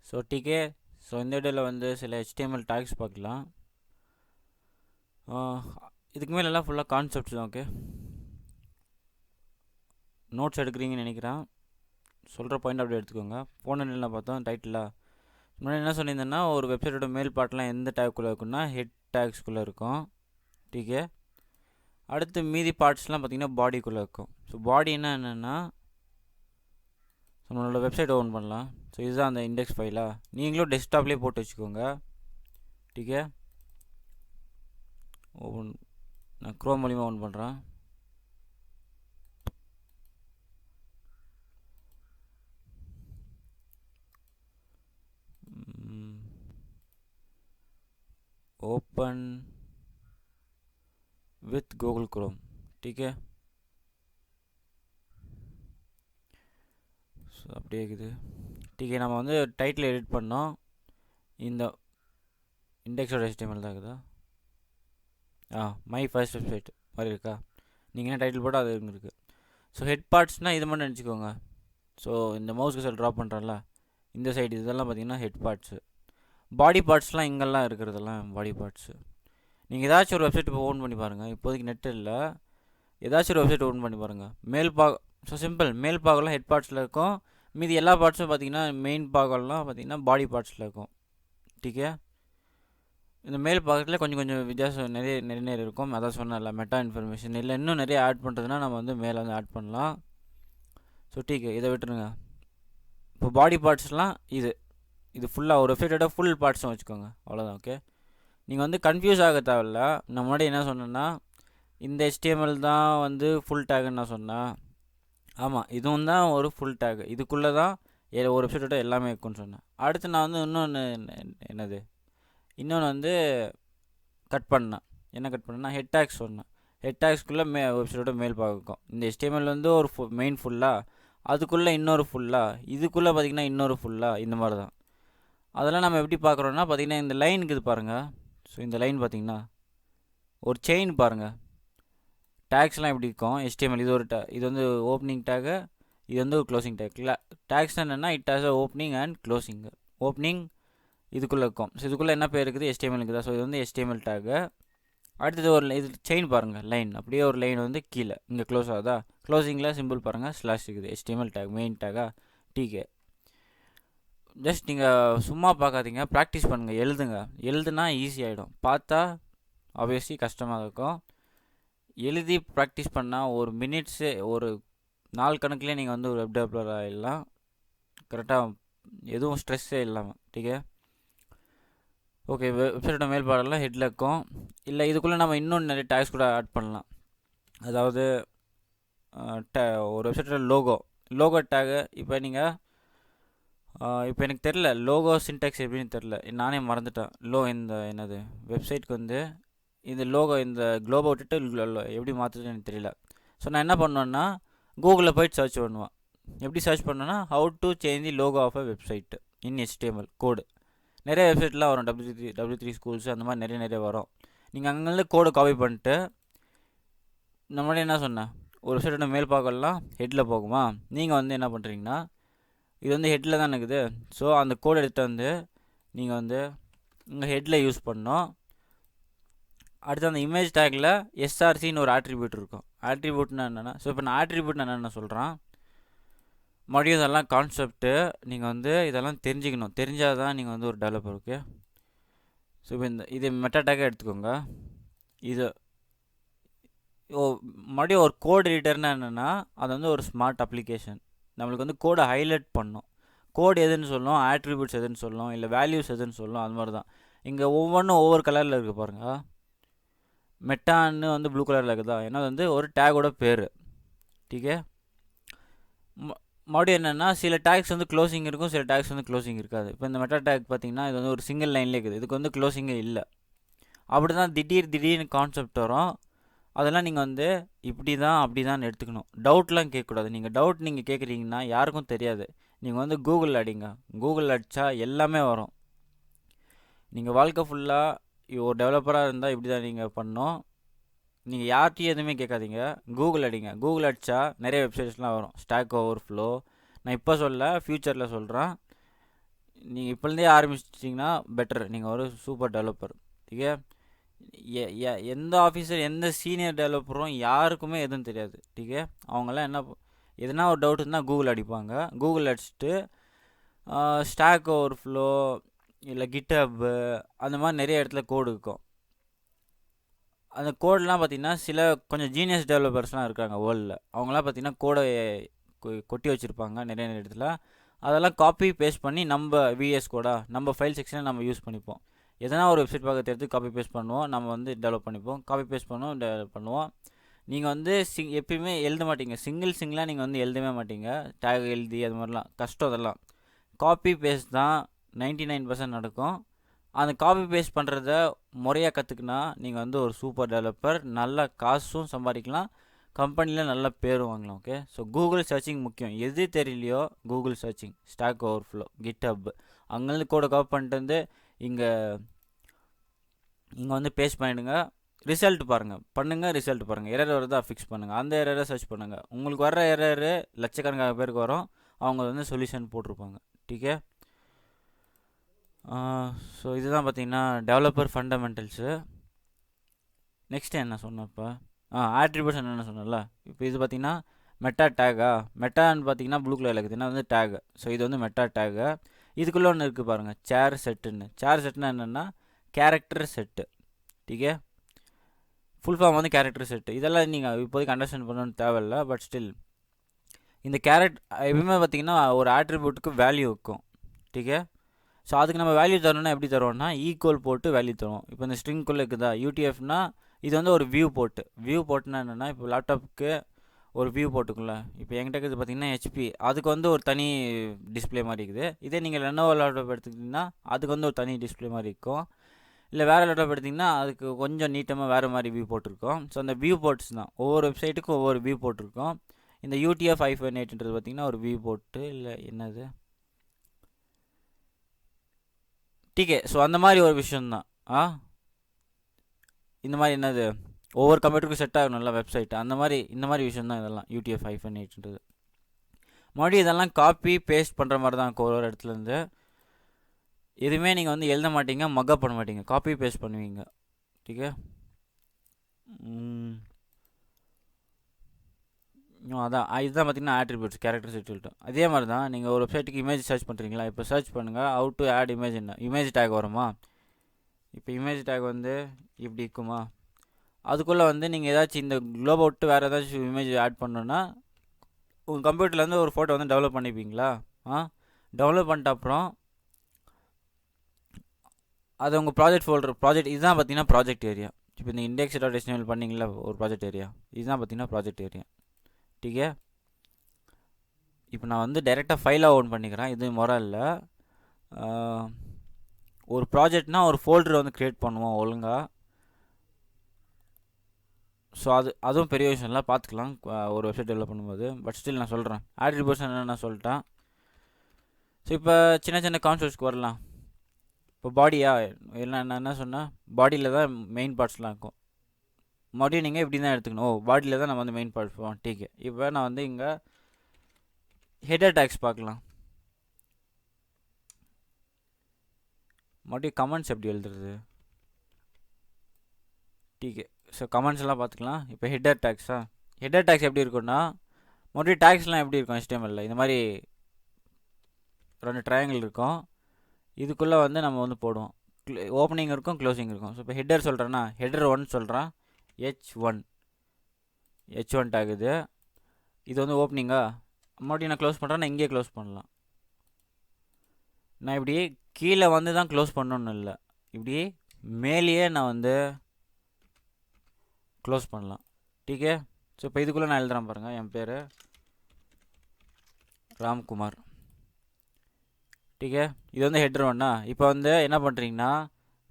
So decay இந்த வீடியோவில் வந்து சில HTML டேக்ஸ் பார்க்கலாம். இதுக்கு மேலெல்லாம் ஃபுல்லாக கான்செப்ட்ஸ் தான். ஓகே, நோட்ஸ் எடுக்கிறீங்கன்னு நினைக்கிறேன். சொல்கிற பாயிண்ட் அப்படி எடுத்துக்கோங்க. போன நிலையில் பார்த்தோம் டைட்டிலாக முன்னாடி என்ன சொல்லியிருந்தேன்னா, ஒரு வெப்சைட்டோட மேல் பார்ட்லாம் எந்த டேக்குள்ளே இருக்குன்னா ஹெட் டேக்ஸ்குள்ளே இருக்கும். டிகே அடுத்து மீதி பார்ட்ஸ்லாம் பார்த்திங்கன்னா பாடிக்குள்ளே இருக்கும். ஸோ பாடி என்னென்னா நம்மளோட வெப்சைட் ஓப்பன் பண்ணலாம். ஸோ இதுதான் அந்த இண்டெக்ஸ் ஃபைலாக. நீங்களும் டெஸ்க்டாப்லேயே போட்டு வச்சுக்கோங்க. டிகே ஓப்பன், நான் க்ரோம் மூலிமா ஓப்பன் பண்ணுறேன். Open with Google Chrome. டிகே ஸோ அப்படியே இருக்குது. டிகே நம்ம வந்து டைட்டில் எடிட் பண்ணோம். இந்த இண்டெக்ஸோட HTML தான் இருக்குதா? மை ஃபர்ஸ்ட் வெப்சைட் மாதிரி இருக்கா? நீங்கள் என்ன டைட்டில் போட்டால் அது இருக்குது. ஸோ ஹெட் பார்ட்ஸ்னால் இது மட்டும் நினச்சிக்கோங்க. ஸோ இந்த மவுஸ் கர்சர் ட்ராப் பண்ணுறேன்ல இந்த சைடு, இதெல்லாம் பார்த்தீங்கன்னா ஹெட் பார்ட்ஸு. பாடி பார்ட்ஸ்லாம் இங்கெல்லாம் இருக்கிறதெல்லாம் பாடி பார்ட்ஸு. நீங்கள் ஏதாச்சும் ஒரு வெப்சைட் இப்போ ஓன் பண்ணி பாருங்கள். இப்போதைக்கு நெட் இல்லை, ஏதாச்சும் ஒரு வெப்சைட் ஓன் பண்ணி பாருங்கள். மேல் ஸோ சிம்பிள், மேல் பாகம்லாம் ஹெட் பார்ட்ஸில் இருக்கும். மீதி எல்லா பார்ட்ஸும் பார்த்தீங்கன்னா மெயின் பாகம்லாம் பார்த்தீங்கன்னா பாடி பார்ட்ஸில் இருக்கும். டிகே இந்த மேல் பாகத்தில் கொஞ்சம் கொஞ்சம் வித்தியாசம் நிறைய இருக்கும். அதான் சொன்னல மெட்டா இன்ஃபர்மேஷன் இல்லை, இன்னும் நிறைய ஆட் பண்ணுறதுனா நம்ம வந்து மேலே வந்து ஆட் பண்ணலாம். ஸோ டிகே இதை விட்டுருங்க. இப்போ பாடி பார்ட்ஸ்லாம் இது ஃபுல்லாக ஒரு வெப்சைட்டோட ஃபுல் பார்ட்ஸும் வச்சுக்கோங்க. அவ்வளோதான். ஓகே, நீங்கள் வந்து கன்ஃபியூஸ் ஆக தேவையில்ல. நான் முன்னாடி என்ன சொன்னேன்னா, இந்த HTML தான் வந்து ஃபுல் டேக்குன்னு நான் சொன்னேன். ஆமாம், இதுவும் தான் ஒரு ஃபுல் டேக். இதுக்குள்ளே தான் ஒரு வெப்சைட்டோட எல்லாமே இருக்குன்னு சொன்னேன். அடுத்து நான் வந்து இன்னொன்று வந்து கட் பண்ணேன். என்ன கட் பண்ணேன்னா ஹெட் டேக்ஸ் சொன்னேன். ஹெட் டேக்ஸ்க்குள்ளே வெப்சைட்டோட மேல் பார்க்கும். இந்த HTML வந்து ஒரு மெயின் ஃபுல்லாக, அதுக்குள்ளே இன்னொரு ஃபுல்லாக, இதுக்குள்ளே பார்த்திங்கன்னா இன்னொரு ஃபுல்லாக, இந்த மாதிரி தான். அதெல்லாம் நம்ம எப்படி பார்க்குறோன்னா பார்த்திங்கன்னா இந்த லைனுக்கு இது பாருங்கள். ஸோ இந்த லைன் பார்த்திங்கன்னா ஒரு செயின் பாருங்கள். டேக்ஸ்லாம் எப்படி இருக்கும் HTML. இது ஒரு இது வந்து ஓப்பனிங் டேகு, இது வந்து ஒரு க்ளோசிங் டேக். டேக்ஸ் என்னென்னா it has opening and closing. Opening இதுக்குள்ளே இருக்கும். ஸோ இதுக்குள்ளே என்ன பேர் இருக்குது, HTML இருக்குதா. ஸோ இது வந்து HTML டேகு. அடுத்தது ஒரு இது செயின் பாருங்கள், லைன், அப்படியே ஒரு லைன் வந்து கீழே இங்கே க்ளோஸ் ஆகுதா. க்ளோசிங்கில் சிம்பிள் பாருங்கள், ஸ்லாஷ் இருக்குது. HTML டேக் மெயின் டேகா. டிகே ஜஸ்ட் நீங்கள் சும்மா பார்க்காதீங்க, ப்ராக்டிஸ் பண்ணுங்கள், எழுதுனா ஈஸி ஆகிடும். பார்த்தா ஆப்வியஸ்லி கஷ்டமாக இருக்கும். எழுதி ப்ராக்டிஸ் பண்ணால் ஒரு மினிட்ஸு, ஒரு நாள் கணக்குலேயே நீங்கள் வந்து ஒரு வெப் டெவலப்பர் ஆகிடலாம். கரெக்டாக எதுவும் ஸ்ட்ரெஸ்ஸே இல்லாமல். டிகே ஓகே, வெப்சைட்டோட மேல் பாடலாம் ஹெட்டில் இருக்கும். இல்லை இதுக்குள்ளே நம்ம இன்னும் நிறைய டேக்ஸ் கூட ஆட் பண்ணலாம். அதாவது ஒரு வெப்சைட்டோட லோகோ டேகு. இப்போ நீங்கள் இப்போ எனக்கு தெரில லோகோ சின்டாக்ஸ் எப்படின்னு தெரில, நானே மறந்துட்டேன். என்னது வெப்சைட்க்கு வந்து இந்த லோகோ, இந்த குளோபை விட்டுட்டு எப்படி மாற்றுதுன்னு எனக்கு தெரியல. ஸோ நான் என்ன பண்ணுவேன்னா கூகுளில் போய்ட்டு சர்ச் பண்ணுவேன். எப்படி சர்ச் பண்ணேன்னா how to change the logo of a website in HTML code. நிறைய வெப்சைட்லாம் வரும், W3 ஸ்கூல்ஸ் அந்த மாதிரி நிறைய வரும். நீங்கள் அங்கேருந்து கோடு காப்பி பண்ணிட்டு, நம்மளே என்ன சொன்னேன், ஒரு வெப்சைட்டோட மேல் பார்க்கலாம் ஹெட்டில் போகுமா. நீங்கள் வந்து என்ன பண்ணுறீங்கன்னா, இது வந்து ஹெட்டில் தான் இருக்குது. ஸோ அந்த கோடு எடுத்துகிட்டு வந்து நீங்கள் வந்து இங்கே ஹெட்டில் யூஸ் பண்ணோம். அடுத்து அந்த இமேஜ் டேக்கில் SRCன்னு ஒரு ஆட்ரிபியூட் இருக்கும். ஆட்ரிபியூட்னா என்னென்னா, ஸோ இப்போ நான் ஆட்ரிபியூட்னா என்னென்ன சொல்கிறேன். மறுபடியும் இதெல்லாம் கான்செப்ட்டு நீங்கள் வந்து இதெல்லாம் தெரிஞ்சால் தான் நீங்கள் வந்து ஒரு டெவலப்பர். ஓகே, ஸோ இப்போ இது மெட்டா டேக்காக எடுத்துக்கோங்க. இது மறுபடியும் ஒரு கோட் எடிட்டர்னா என்னென்னா, அது வந்து ஒரு ஸ்மார்ட் அப்ளிகேஷன். நம்மளுக்கு வந்து கோடை ஹைலைட் பண்ணும். கோட் எதுன்னு சொல்லும், ஆட்ரிபியூட்ஸ் எதுன்னு சொல்லும், இல்லை வேல்யூஸ் எதுன்னு சொல்லும். அது மாதிரி தான் இங்கே ஒவ்வொன்றும் ஒவ்வொரு கலரில் இருக்குது பாருங்கள். மெட்டான்னு வந்து ப்ளூ கலரில் இருக்குதா, ஏன்னா வந்து ஒரு டேக்கோட பேர். டிகே மறுபடியும் என்னென்னா சில டேக்ஸ் வந்து க்ளோசிங் இருக்கும், சில டேக்ஸ் வந்து க்ளோசிங் இருக்காது. இப்போ இந்த மெட்டா டேக் பார்த்திங்கன்னா இது வந்து ஒரு சிங்கிள் லைன்லேயே இருக்குது, இதுக்கு வந்து க்ளோசிங்கே இல்லை. அப்படி தான் திடீர்னு கான்செப்ட் வரும். அதெல்லாம் நீங்கள் வந்து இப்படி தான் அப்படி தான் எடுத்துக்கணும். டவுட்லாம் கேட்கக்கூடாது. நீங்கள் கேட்குறீங்கன்னா யாருக்கும் தெரியாது. நீங்கள் வந்து கூகுளில் அடிங்க, கூகுளில் அடித்தா எல்லாமே வரும். நீங்கள் வாழ்க்கை ஃபுல்லாக ஒரு டெவலப்பராக இருந்தால் இப்படி தான் நீங்கள் பண்ணணும். நீங்கள் யார்கிட்டையும் எதுவுமே கேட்காதீங்க, கூகுள் அடிங்க. கூகுள் அடித்தா நிறைய வெப்சைட்ஸ்லாம் வரும். ஸ்டாக் ஓவர்ஃப்ளோ, நான் இப்போ ஃப்யூச்சரில் சொல்கிறேன். நீங்கள் இப்போலேருந்தே ஆரம்பிச்சிட்டிங்கன்னா பெட்டர், நீங்கள் ஒரு சூப்பர் டெவலப்பர். டீக்கே. எந்த ஆஃபீஸர் எந்த சீனியர் டெவலப்பரும் யாருக்குமே எதுவும் தெரியாது. டீக்கே. அவங்கெல்லாம் எதுனா ஒரு டவுட் இருந்தால் கூகுள் அடிப்பாங்க. கூகுள் அடிச்சுட்டு ஸ்டாக் ஓவர்ஃப்ளோ இல்லை கிட்ஹப்பு அந்த மாதிரி நிறைய இடத்துல கோடு இருக்கும். அந்த கோடெலாம் பார்த்திங்கன்னா சில கொஞ்சம் ஜீனியஸ் டெவலப்பர்ஸ்லாம் இருக்காங்க வேர்ல்டில். அவங்களாம் பார்த்திங்கன்னா கோடை கொட்டி வச்சுருப்பாங்க நிறைய இடத்துல. அதெல்லாம் காப்பி பேஸ்ட் பண்ணி நம்ம விஎஸ் கோடா நம்ம ஃபைல் செக்ஷனில் நம்ம யூஸ் பண்ணிப்போம். எதனா ஒரு வெப்சைட் பார்க்க எடுத்து காப்பி பேஸ்ட் பண்ணுவோம், நம்ம வந்து டெவலப் பண்ணிப்போம். காப்பி பேஸ்ட் பண்ணுவோம், டெவலப் பண்ணுவோம். நீங்கள் வந்து எப்பயுமே எழுத மாட்டீங்க, சிங்கிளாக நீங்கள் வந்து எழுதவே மாட்டீங்க. டேக் எழுதி அது மாதிரிலாம் கஷ்டம். அதெல்லாம் காப்பி பேஸ்ட் தான் 99% நடக்கும். அந்த காப்பி பேஸ்ட் பண்ணுறத முறையாக கற்றுக்குனா நீங்கள் வந்து ஒரு சூப்பர் டெவலப்பர், நல்ல காசும் சம்பாதிக்கலாம், கம்பெனியில் நல்ல பேரும் வாங்கலாம். ஓகே. ஸோ கூகுள் சர்ச்சிங் முக்கியம். எது தெரியலையோ Google searching, Stack Overflow, GitHub, அங்கேருந்து கோடை காப்பி பண்ணிட்டு வந்து இங்கே வந்து பேஸ்ட் பண்ணிவிடுங்க. ரிசல்ட் பண்ணுங்கள் ரிசல்ட் பாருங்கள். எரர் வருதா ஃபிக்ஸ் பண்ணுங்கள். அந்த எரரை சர்ச் பண்ணுங்கள். உங்களுக்கு வர்ற எரரு லட்சக்கணக்கான பேருக்கு வரும். அவங்க வந்து சொல்யூஷன் போட்டிருப்பாங்க. டீக்கே. ஸோ இதுதான் பார்த்தீங்கன்னா டெவலப்பர் ஃபண்டமெண்டல்ஸு. நெக்ஸ்ட்டு என்ன சொன்னப்போ ஆட்ரிபியூட்ஸ் என்ன சொன்னல. இப்போ இது பார்த்தீங்கன்னா மெட்டா டேகா. மெட்டான்னு பார்த்தீங்கன்னா ப்ளூ கலரில் இருக்குது, ஏன்னா வந்து டேகு. ஸோ இது வந்து மெட்டா டேகு. இதுக்குள்ளே ஒன்று இருக்குது பாருங்கள், சேர் செட்டுன்னு. சேர் செட்டுன்னா என்னென்னா கேரக்டர் செட்டு. டீக்கே. ஃபுல் ஃபார்ம் வந்து கேரக்டர் செட்டு. இதெல்லாம் நீங்கள் இப்போதைக்கு அண்டர்ஸ்டாண்ட் பண்ணணும்னு தேவையில்லை. பட் ஸ்டில் இந்த எப்பவுமே பார்த்தீங்கன்னா ஒரு ஆட்ரிபியூட்டுக்கு வேல்யூ இருக்கும். டீக்கே. ஸோ அதுக்கு நம்ம வேல்யூ தரணும்னா எப்படி தருவோம்னா ஈக்குவல் போட்டு வேல்யூ தருவோம். இப்போ இந்த ஸ்ட்ரிங்குள்ளே இருக்குதா யூடிஎஃப்னா இது வந்து ஒரு வியூ போட்டுனா என்னென்னா, இப்போ லேப்டாப்புக்கு ஒரு வியூ போட்டுக்குள்ள இப்போ என்கிட்ட இருக்குது பார்த்தீங்கன்னா ஹெச்பி, அதுக்கு வந்து ஒரு தனி டிஸ்பிளே மாதிரி இருக்குது. இதே நீங்கள் லெனோவோ லேப்டாப் எடுத்துக்கிட்டிங்கன்னா அதுக்கு வந்து ஒரு தனி டிஸ்பிளே மாதிரி இருக்கும். இல்லை வேறு லேப்டாப் எடுத்திங்கன்னா அதுக்கு கொஞ்சம் நீட்டமாக வேறு மாதிரி வியூ போட்டிருக்கோம். ஸோ அந்த வியூ போர்ட்ஸ் தான் ஒவ்வொரு வெப்சைட்டுக்கும் ஒவ்வொரு வியூ போட்டிருக்கோம். இந்த UTF -8ன்றது பார்த்திங்கன்னா ஒரு வியூ போட்டு இல்லை என்னது டீக்கே. ஸோ அந்த மாதிரி ஒரு விஷயந்தான். இந்த மாதிரி என்னது ஒவ்வொரு கம்ப்யூட்டருக்கும் செட் ஆகணும்ல வெப்சைட், அந்த மாதிரி இந்த மாதிரி விஷயந்தான் இதெல்லாம் UTF -8ன்றது. மறுபடியும் இதெல்லாம் காப்பி பேஸ்ட் பண்ணுற மாதிரி தான் ஒரு இடத்துலேருந்து. எதுவுமே நீங்கள் வந்து எழுத மாட்டீங்க, மக்கப் பண்ண மாட்டீங்க, காப்பி பேஸ்ட் பண்ணுவீங்க. டீக்கே. அதான் இதுதான் பார்த்தீங்கன்னா ஆட்ரிபியூட்ஸ், கேரக்டர் செட் சொல்லிட்டு. அதே மாதிரி தான் நீங்கள் ஒரு வெப்சைட்டுக்கு இமேஜ் சர்ச் பண்ணுறீங்களா. இப்போ சர்ச் பண்ணுங்கள் ஹவு டு ஆட் இமேஜ். என்ன இமேஜ் டேக் வருமா. இப்போ இமேஜ் டேக் வந்து இப்படி இருக்குமா. அதுக்குள்ளே வந்து நீங்கள் ஏதாச்சும் இந்த குளோபை விட்டு வேறு ஏதாச்சும் இமேஜ் ஆட் பண்ணணுன்னா உங்கள் கம்ப்யூட்டர்லேருந்து ஒரு ஃபோட்டோ வந்து டெவலப் பண்ணிப்பீங்களா. டெவலப் பண்ணிட்ட அப்புறம் அது உங்கள் ப்ராஜெக்ட் இதுதான் பார்த்தீங்கன்னா ப்ராஜெக்ட் ஏரியா. இப்போ இந்த index.html பண்ணிங்களா ஒரு ப்ராஜெக்ட் ஏரியா, இதுதான் பார்த்தீங்கன்னா ப்ராஜெக்ட் ஏரியா. டீக்கே. இப்போ நான் வந்து டைரெக்டாக ஃபைலாக ஓன் பண்ணிக்கிறேன், இது முறை இல்லை. ஒரு ப்ராஜெக்ட்னால் ஒரு ஃபோல்டர் வந்து க்ரியேட் பண்ணுவோம் ஒழுங்காக. ஸோ அதுவும் பெரிய விஷயம் இல்லை, பார்த்துக்கலாம் ஒரு வெப்சைட் டெவலப் பண்ணும்போது. பட் ஸ்டில் நான் சொல்கிறேன் ஆட்ரிபியூட்ஸ் என்னென்ன சொல்லிட்டேன். ஸோ இப்போ சின்ன சின்ன கான்செப்ட்ஸ்க்கு வரலாம். இப்போ பாடியா இல்லை நான் என்ன சொன்னேன், பாடியில் தான் மெயின் பார்ட்ஸ்லாம் இருக்கும். மறுபடியும் நீங்கள் இப்படி தான் எடுத்துக்கணும், பாடியில் தான் நம்ம வந்து மெயின் பார்ட்ஸ் போவோம். டீக்கே. இப்போ நான் வந்து இங்கே ஹெடர் டேக்ஸ் பார்க்கலாம். மறுபடியும் கமெண்ட்ஸ் எப்படி எழுதுறது. டீக்கே. ஸோ கமெண்ட்ஸ் எல்லாம் பார்த்துக்கலாம். இப்போ ஹெடர் டேக்ஸ் எப்படி இருக்குன்னா மறுபடியும் டேக்ஸ்லாம் எப்படி இருக்கும் HTML இந்த மாதிரி 2 ட்ரையாங்கிள் இருக்கும். இதுக்குள்ளே வந்து நம்ம வந்து போடுவோம், ஓப்பனிங் இருக்கும் க்ளோசிங் இருக்கும். ஸோ இப்போ ஹெடர் சொல்கிறேன்னா ஹெடர் 1 சொல்கிறேன், H1 டேக் இது வந்து ஓப்பனிங்கா. மறுபடியும் நான் க்ளோஸ் பண்ணுறேன்னா இங்கேயே க்ளோஸ் பண்ணலாம். நான் இப்படி கீழே வந்து தான் க்ளோஸ் பண்ணணுன்னு இல்லை, இப்படி மேலேயே நான் வந்து க்ளோஸ் பண்ணலாம். டீக்கே. ஸோ இப்போ இதுக்குள்ளே நான் எழுதுகிறேன் பாருங்கள், என் பேர் ராம்குமார். டீக்கே. இது வந்து ஹெட்ரு 1. இப்போ வந்து என்ன பண்ணுறீங்கன்னா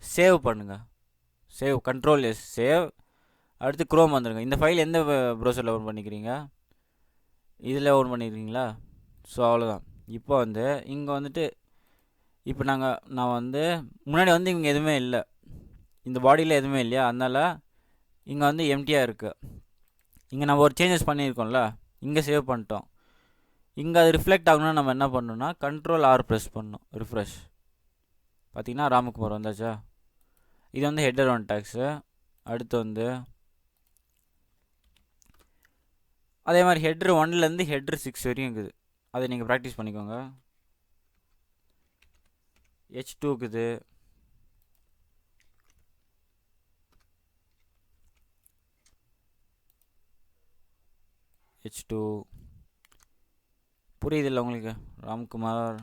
சேவ் பண்ணுங்கள், Ctrl+S சேவ். அடுத்து குரோம் வந்துடுங்க. இந்த ஃபைல் எந்த ப்ரௌசரில் ஓன் பண்ணிக்கிறீங்க, இதில் ஓன் பண்ணிக்கிறீங்களா. ஸோ அவ்வளோதான். இப்போ வந்து இங்கே வந்துட்டு இப்போ நான் வந்து முன்னாடி வந்து இங்கே எதுவுமே இல்லை, இந்த பாடியில் எதுவுமே இல்லையா, அதனால் இங்கே வந்து எம்டியாக இருக்குது. இங்கே நம்ம ஒரு சேஞ்சஸ் பண்ணியிருக்கோம்ல, இங்கே சேவ் பண்ணிட்டோம். இங்கே அது ரிஃப்ளெக்ட் ஆகணும்னா நம்ம என்ன பண்ணணும்னா Ctrl+R ப்ரெஸ் பண்ணணும். ரிஃப்ரெஷ் பார்த்தீங்கன்னா ராம்குமார் வந்தாச்சா. இது வந்து ஹெட்டர் ஒன் டேக்ஸு. அடுத்து வந்து அதே மாதிரி ஹெட்ரு 1லேருந்து ஹெட்ரு 6 வரையும் இருக்குது. அதை நீங்கள் ப்ராக்டிஸ் பண்ணிக்கோங்க. H2 இருக்குது. H2 புரியுதில்ல உங்களுக்கு? ராம்குமார்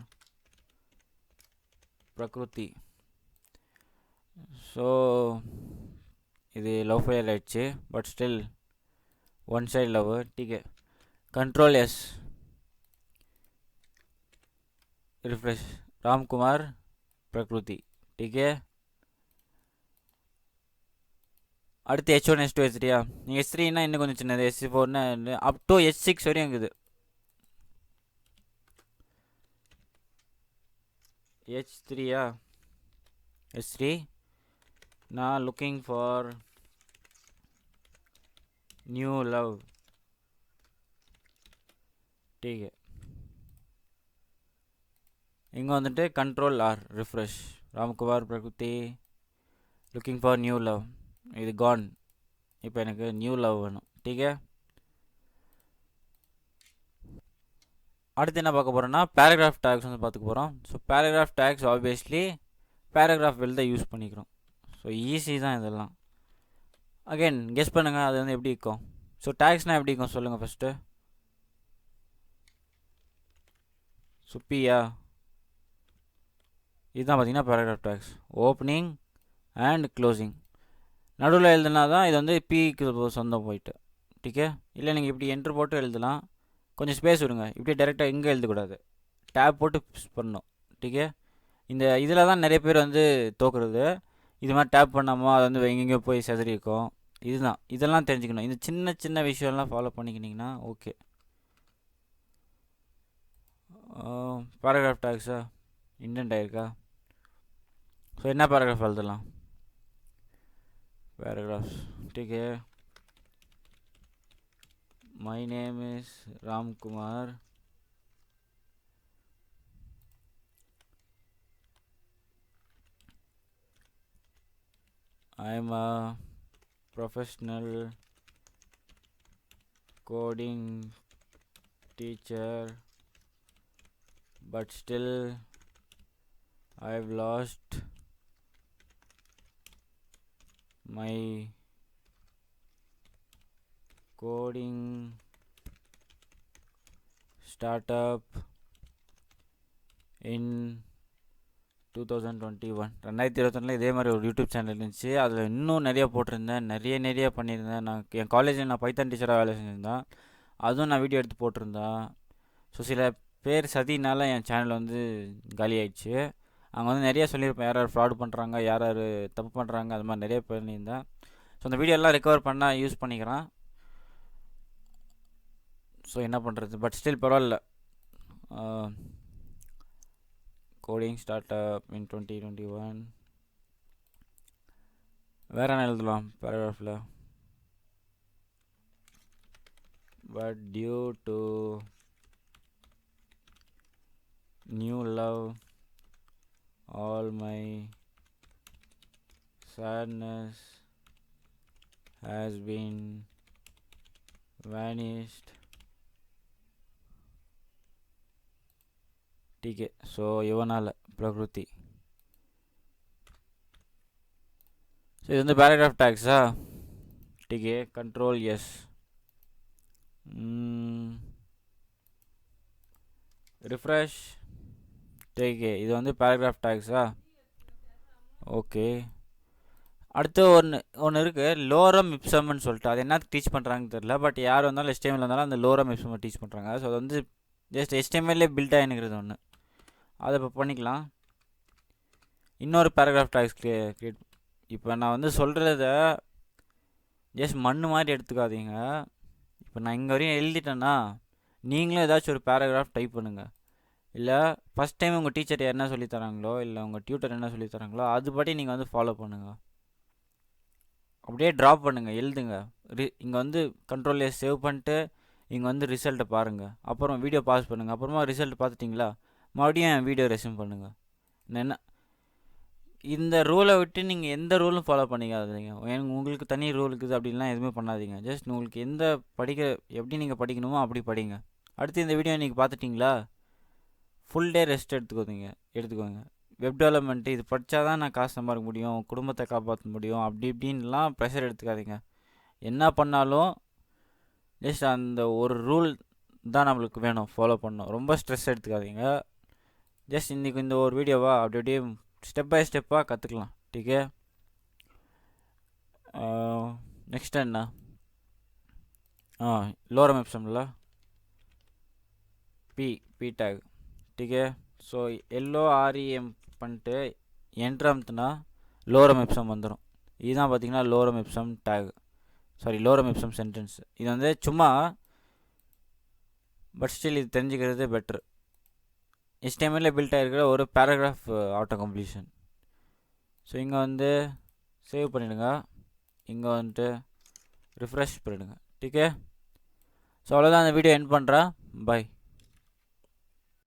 பிரகிருதி. ஸோ இது லவ் ஃபெயிலியர் ஆயிடுச்சு. But still one side love. Decay Ctrl+S refresh Ramkumar பிரகிருதி. டீகே அடுத்து H1 H2 H3யா. நீங்கள் H3னா இன்னும் கொஞ்சம் சின்னது. H4னா அப் டு H6 வரையும் இருக்குது. H3யா. H3 நான் looking for new love. Decay இங்கே வந்துட்டு Ctrl+R ரிஃப்ரெஷ் ராம்குமார் பிரகிருதி லுக்கிங் ஃபார் நியூ லவ். இது கான். இப்போ எனக்கு நியூ லவ் வேணும். டீகே அடுத்து என்ன பார்க்க போகிறோன்னா பேராகிராஃப் டேக்ஸ் வந்து பார்த்துக்க போகிறோம். So paragraph tags obviously paragraph எழுத யூஸ் பண்ணிக்கிறோம். ஸோ ஈஸி தான் இதெல்லாம். அகைன் கெஸ் பண்ணுங்கள் அது வந்து எப்படி இருக்கும். ஸோ டேக்ஸ்னால் எப்படி இருக்கும் சொல்லுங்கள் ஃபஸ்ட்டு. ஸோ பியா இதுதான் பார்த்தீங்கன்னா paragraph tags. Opening and closing நடுவில் எழுதுனா தான் இது வந்து பிக்கு சொந்தம் போயிட்டு. டீகே இல்லை நீங்கள் இப்படி என்ட்ரு போட்டு எழுதலாம். கொஞ்சம் ஸ்பேஸ் விடுங்க. இப்படி டேரெக்டாக இங்கே எழுதக்கூடாது. டேப் போட்டு பண்ணணும். டீகே இந்த இதில் தான் நிறைய பேர் வந்து தோக்குறது. இது மாதிரி டேப் பண்ணாமல் அது வந்து எங்கெங்கேயோ போய் செதறி இருக்கும். இதுதான் இதெல்லாம் தெரிஞ்சுக்கணும். இந்த சின்ன சின்ன விஷயம்லாம் ஃபாலோ பண்ணிக்கிட்டிங்கன்னா ஓகே. பேராகிராஃப் டேக்ஸா இண்டென்ட் ஆயிருக்கா. ஸோ என்ன பேராகிராஃப் எழுதலாம். Paragraphs decay my name is Ramkumar. I am a professional coding teacher, but still I've lost my coding startup in 2021. 2021 இதே மாதிரி ஒரு யூடியூப் சேனல் இருந்துச்சு. அதில் இன்னும் நிறைய போட்டிருந்தேன். நிறைய பண்ணியிருந்தேன். நான் என் காலேஜில் நான் பைத்தான் டீச்சராக வேலை செஞ்சுருந்தேன். அதுவும் நான் வீடியோ எடுத்து போட்டிருந்தேன். ஸோ சில பேர் சதினால என் சேனல் வந்து காலி ஆயிடுச்சு. அங்கே வந்து நிறைய சொல்லியிருப்பேன். யார் யார் ஃப்ராட் பண்ணுறாங்க, யார் யார் தப்பு பண்ணுறாங்க, அது மாதிரி நிறைய பண்ணியிருந்தேன். ஸோ அந்த வீடியோலாம் ரெக்கவர் பண்ணால் யூஸ் பண்ணிக்கிறேன். ஸோ என்ன பண்ணுறது. பட் ஸ்டில் பரவாயில்ல. Coding startup in 2021. வேறு என்ன எழுதலாம் பேராகிராஃபில். But due to new love all my sadness has been vanished. டீகே ஸோ இவனால் பிரகிருதி. ஸோ இது வந்து பேராகிராஃப் டேக்ஸா. டீகே Ctrl+S ரிஃப்ரெஷ். டீகே இது வந்து பேராகிராஃப் டேக்ஸா. ஓகே அடுத்து ஒன்று இருக்குது லோரம் இப்சம்னு சொல்லிட்டு. அது என்ன டீச் பண்ணுறாங்கன்னு தெரில. பட் யார் வந்தாலும் HTML வந்தாலும் அந்த லோரம் இப்சம் டீச் பண்ணுறாங்க. ஸோ அது வந்து ஜஸ்ட் HTML பில்ட் ஆகினுக்கிறது ஒன்று. அதை இப்போ பண்ணிக்கலாம். இன்னொரு பேராகிராஃப் டேக்ஸ் கிரியேட். இப்போ நான் வந்து சொல்கிறத ஜஸ்ட் மண் மாதிரி எடுத்துக்காதீங்க. இப்போ நான் இங்கே வரையும் எழுதிட்டேன்னா நீங்களும் ஏதாச்சும் ஒரு பேராகிராஃப் டைப் பண்ணுங்கள். இல்லை ஃபஸ்ட் டைம் உங்கள் டீச்சர் என்ன சொல்லித்தராங்களோ இல்லை உங்கள் டியூட்டர் என்ன சொல்லித்தராங்களோ அதுபடி நீங்கள் வந்து ஃபாலோ பண்ணுங்கள். அப்படியே ட்ராப் பண்ணுங்கள், எழுதுங்க. இங்கே வந்து Ctrl+S சேவ் பண்ணிட்டு இங்கே வந்து ரிசல்ட்டை பாருங்கள். அப்புறம் வீடியோ பாஸ் பண்ணுங்கள். அப்புறமா ரிசல்ட் பார்த்துட்டிங்களா, மறுபடியும் என் வீடியோ ரெஸ்யூம் பண்ணுங்கள். என்ன இந்த ரூலை விட்டு நீங்கள் எந்த ரூலும் ஃபாலோ பண்ணிக்காதீங்க. உங்களுக்கு தனி ரூல் இருக்குது அப்படின்லாம் எதுவுமே பண்ணாதீங்க. ஜஸ்ட் உங்களுக்கு எந்த எப்படி நீங்கள் படிக்கணுமோ அப்படி படிங்க. அடுத்து இந்த வீடியோ நீங்கள் பார்த்துட்டிங்களா, ஃபுல் டே ரெஸ்ட் எடுத்துக்கோங்க. வெப் டெவலப்மெண்ட்டு இது படித்தா தான் நான் காசு சம்பாதிக்க முடியும், குடும்பத்தை காப்பாற்ற முடியும், அப்படி இப்படின்லாம் ப்ரெஷர் எடுத்துக்காதீங்க. என்ன பண்ணாலும் ஜஸ்ட் அந்த ஒரு ரூல் தான் நம்மளுக்கு வேணும், ஃபாலோ பண்ணணும். ரொம்ப ஸ்ட்ரெஸ் எடுத்துக்காதீங்க. ஜஸ்ட் இன்றைக்கி இந்த ஒரு வீடியோவா அப்படி அப்படியே ஸ்டெப் பை ஸ்டெப்பாக கற்றுக்கலாம். டீக்கே. நெக்ஸ்ட் என்ன, லோரம் எப்சமில் பி டேக். டீக்கே. ஸோ LOREM பண்ணிட்டு என்ட்ரு அமுத்துனா லோரம் எப்சம் வந்துடும். இதுதான் பார்த்தீங்கன்னா லோரம் எப்சம் டேக், லோரம் எப்சம் சென்டென்ஸ். இது வந்து சும்மா, பட் ஸ்டில் இது தெரிஞ்சுக்கிறது பெட்ரு. HTML பில்ட் ஆகிருக்கிற ஒரு பேராகிராஃப் ஆட்டோ கம்ப்ளீஷன். ஸோ இங்கே வந்து சேவ் பண்ணிவிடுங்க. இங்கே வந்துட்டு ரிஃப்ரெஷ் பண்ணிவிடுங்க. டீக்கே. ஸோ அவ்வளோதான், அந்த வீடியோ எண்ட் பண்ணுறேன். பை.